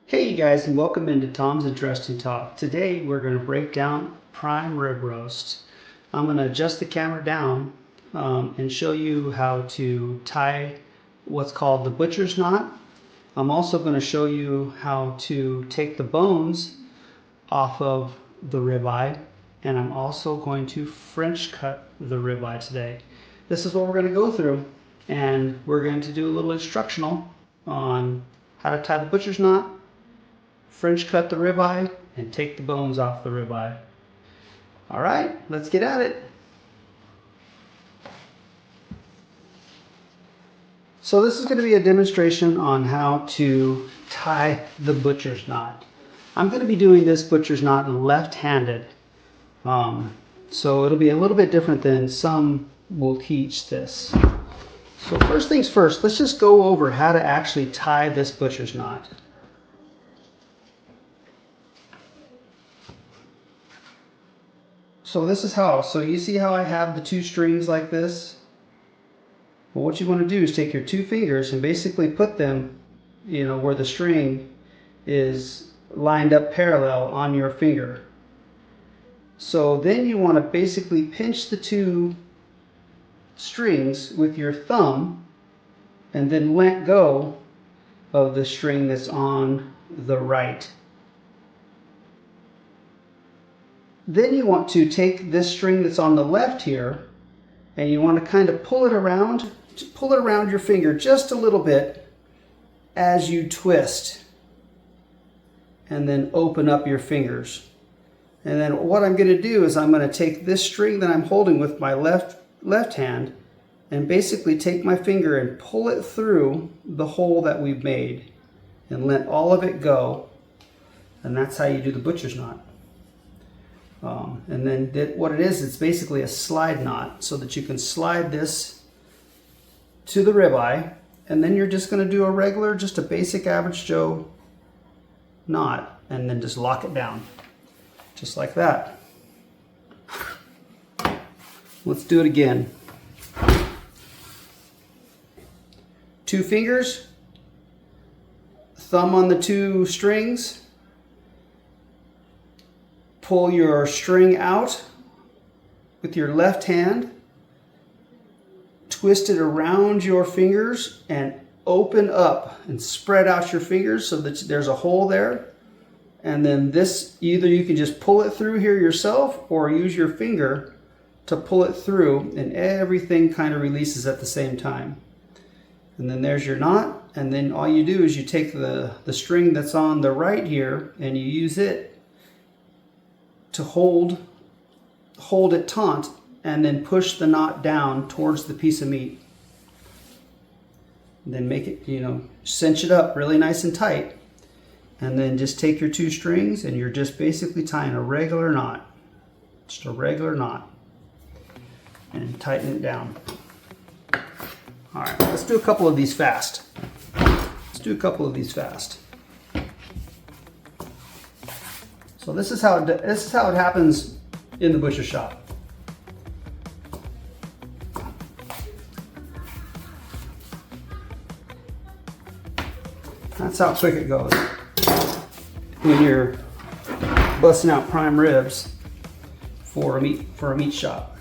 Hey you guys, and welcome into Tom's Interesting Talk. Today we're going to break down prime rib roast. I'm going to adjust the camera down and show you how to tie what's called the butcher's knot. I'm also going to show you how to take the bones off of the ribeye, and I'm also going to French cut the ribeye today. This is what we're going to go through, and we're going to do a little instructional on how to tie the butcher's knot, French cut the ribeye, and take the bones off the ribeye. All right, let's get at it. So this is going to be a demonstration on how to tie the butcher's knot. I'm going to be doing this butcher's knot left-handed. So it'll be a little bit different than some will teach this. So first things first, let's just go over how to actually tie this butcher's knot. So this is how, so you see how I have the two strings like this? Well, what you want to do is take your two fingers and basically put them, where the string is lined up parallel on your finger. So then you want to basically pinch the two strings with your thumb and then let go of the string that's on the right. Then you want to take this string that's on the left here, and you want to kind of pull it around your finger just a little bit as you twist, and then open up your fingers. And then what I'm going to do is I'm going to take this string that I'm holding with my left hand and basically take my finger and pull it through the hole that we've made and let all of it go. And that's how you do the butcher's knot. And then what it is, it's basically a slide knot so that you can slide this to the ribeye, and then you're just going to do a regular, just a basic average Joe knot, and then just lock it down, just like that. Let's do it again. Two fingers, thumb on the two strings. Pull your string out with your left hand, twist it around your fingers and open up and spread out your fingers so that there's a hole there. And then this, either you can just pull it through here yourself or use your finger to pull it through, and everything kind of releases at the same time. And then there's your knot, and then all you do is you take the string that's on the right here and you use it to hold it taut, and then push the knot down towards the piece of meat. And then make it, cinch it up really nice and tight. And then just take your two strings and you're just basically tying a regular knot. Just a regular knot. And tighten it down. All right, let's do a couple of these fast. So this is how it happens in the butcher shop. That's how quick it goes when you're busting out prime ribs for a meat shop.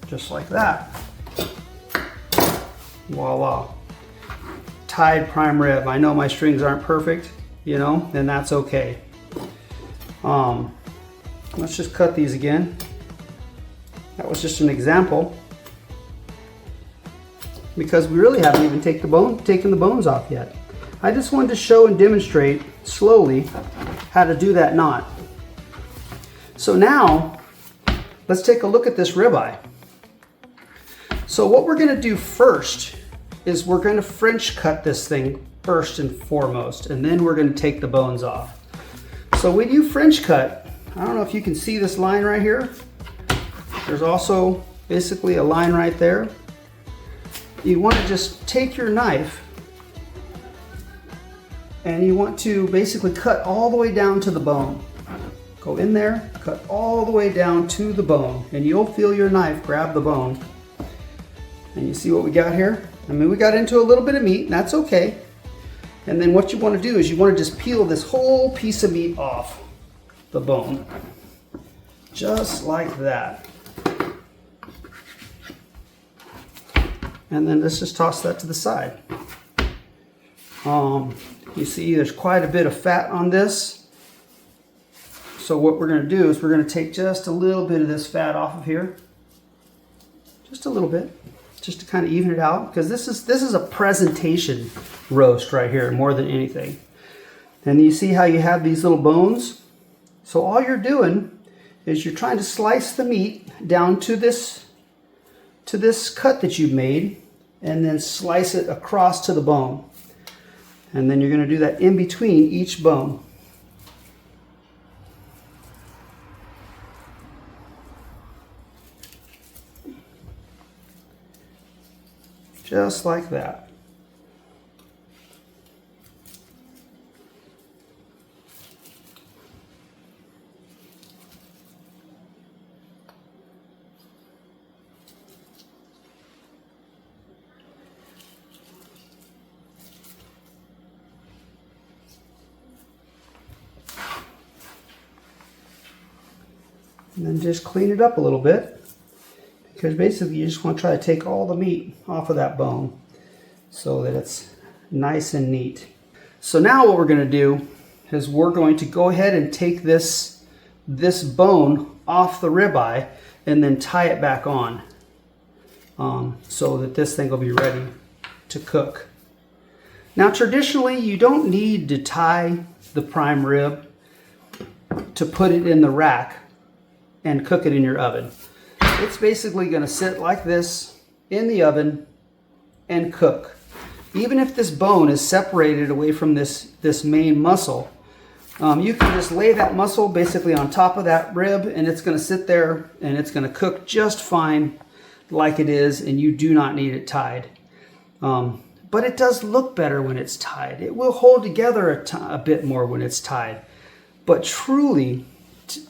Just like that. Voila. Tied prime rib. I know my strings aren't perfect, and that's okay. Let's just cut these again. That was just an example, because we really haven't even taken the bones off yet. I just wanted to show and demonstrate slowly how to do that knot. So now let's take a look at this ribeye. So what we're going to do first is we're going to French cut this thing first and foremost, and then we're going to take the bones off. So when you French cut, I don't know if you can see this line right here. There's also basically a line right there. You want to just take your knife and you want to basically cut all the way down to the bone. Go in there, cut all the way down to the bone, and you'll feel your knife grab the bone. And you see what we got here? I mean, we got into a little bit of meat, and that's okay. And then what you want to do is you want to just peel this whole piece of meat off the bone. Just like that. And then let's just toss that to the side. You see there's quite a bit of fat on this. So what we're going to do is we're going to take just a little bit of this fat off of here. Just a little bit. Just to kind of even it out, because this is a presentation roast right here more than anything. And you see how you have these little bones? So all you're doing is you're trying to slice the meat down to this cut that you've made, and then slice it across to the bone. And then you're going to do that in between each bone. Just like that. And then just clean it up a little bit, because basically you just want to try to take all the meat off of that bone so that it's nice and neat. So now what we're going to do is we're going to go ahead and take this bone off the ribeye and then tie it back on, so that this thing will be ready to cook. Now traditionally you don't need to tie the prime rib to put it in the rack and cook it in your oven. It's basically going to sit like this in the oven and cook. Even if this bone is separated away from this main muscle, you can just lay that muscle basically on top of that rib, and it's going to sit there and it's going to cook just fine like it is, and you do not need it tied. But it does look better when it's tied. It will hold together a bit more when it's tied. But truly,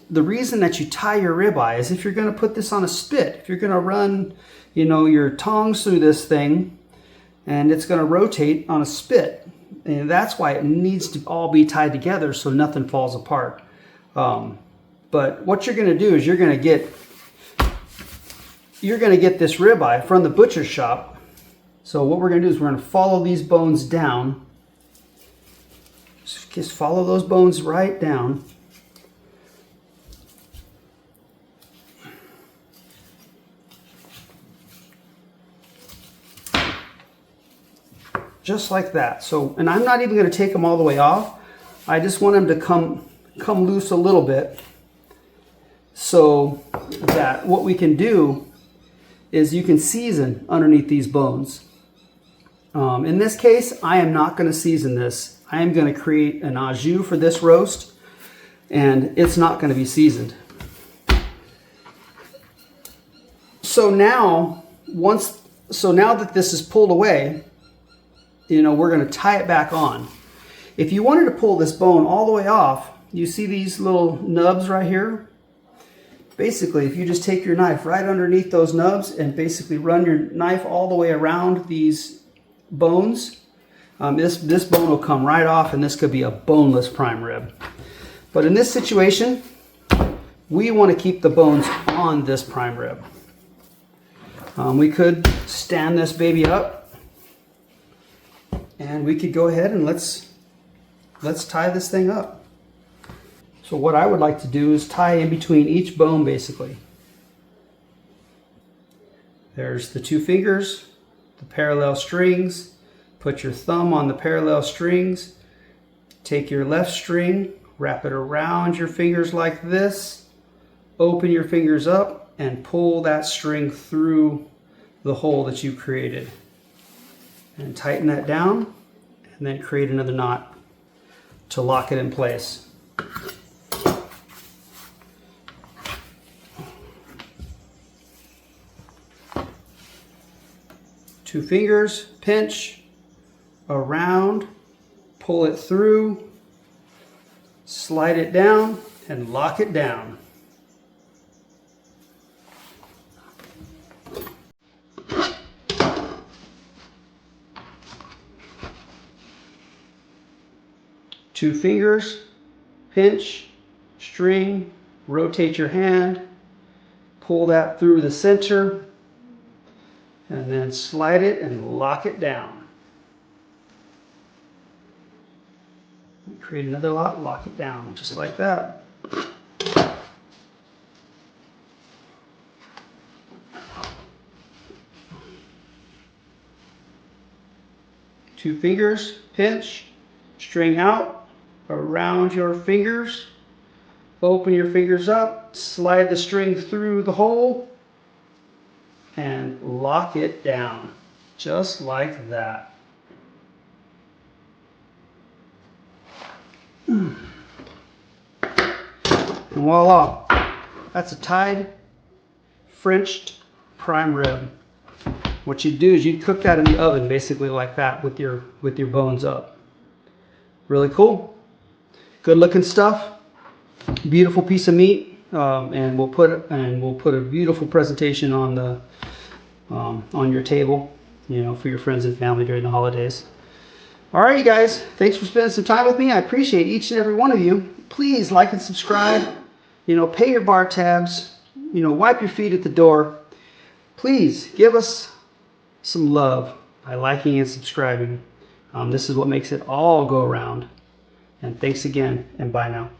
the reason that you tie your ribeye is if you're going to put this on a spit, if you're going to run, your tongs through this thing, and it's going to rotate on a spit, and that's why it needs to all be tied together so nothing falls apart. But what you're going to do is you're going to get this ribeye from the butcher shop. So what we're going to do is we're going to follow these bones down. Just follow those bones right down. Just like that. So, and I'm not even going to take them all the way off. I just want them to come loose a little bit, so that what we can do is you can season underneath these bones. In this case, I am not going to season this. I am going to create an au jus for this roast, and it's not going to be seasoned. So now that this is pulled away, we're going to tie it back on. If you wanted to pull this bone all the way off, you see these little nubs right here? Basically, if you just take your knife right underneath those nubs and basically run your knife all the way around these bones, this bone will come right off, and this could be a boneless prime rib. But in this situation, we want to keep the bones on this prime rib. We could stand this baby up, and we could go ahead and let's tie this thing up. So what I would like to do is tie in between each bone basically. There's the two fingers, the parallel strings. Put your thumb on the parallel strings. Take your left string, wrap it around your fingers like this. Open your fingers up and pull that string through the hole that you created. And tighten that down, and then create another knot to lock it in place. Two fingers, pinch, around, pull it through, slide it down, and lock it down. 2 fingers, pinch, string, rotate your hand, pull that through the center, and then slide it and lock it down. Create another lock it down, just like that. Two fingers, pinch, string out around your fingers, open your fingers up, slide the string through the hole, and lock it down, just like that. And voila, that's a tied Frenched prime rib. What you do is you cook that in the oven basically like that with your bones up. Really cool, good looking stuff, beautiful piece of meat, and we'll put a beautiful presentation on the on your table, you know, for your friends and family during the holidays. Alright, you guys, thanks for spending some time with me. I appreciate each and every one of you. Please like and subscribe. You know, pay your bar tabs. You know, wipe your feet at the door. Please give us some love by liking and subscribing. This is what makes it all go around. And thanks again, and bye now.